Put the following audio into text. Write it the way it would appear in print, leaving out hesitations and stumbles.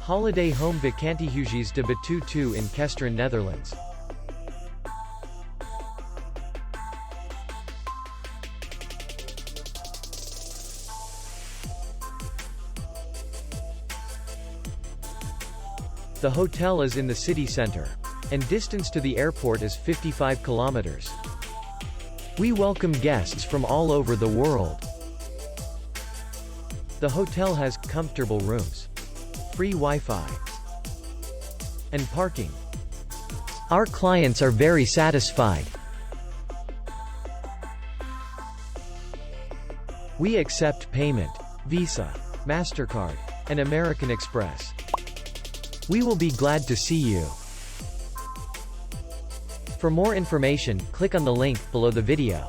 Holiday home Vakantiehuisjes De Betuwe in Kesteren, Netherlands. The hotel is in the city center, and distance to the airport is 55 kilometers. We welcome guests from all over the world. The hotel has comfortable rooms, free Wi-Fi, and parking. Our clients are very satisfied. We accept payment, Visa, MasterCard, and American Express. We will be glad to see you. For more information, click on the link below the video.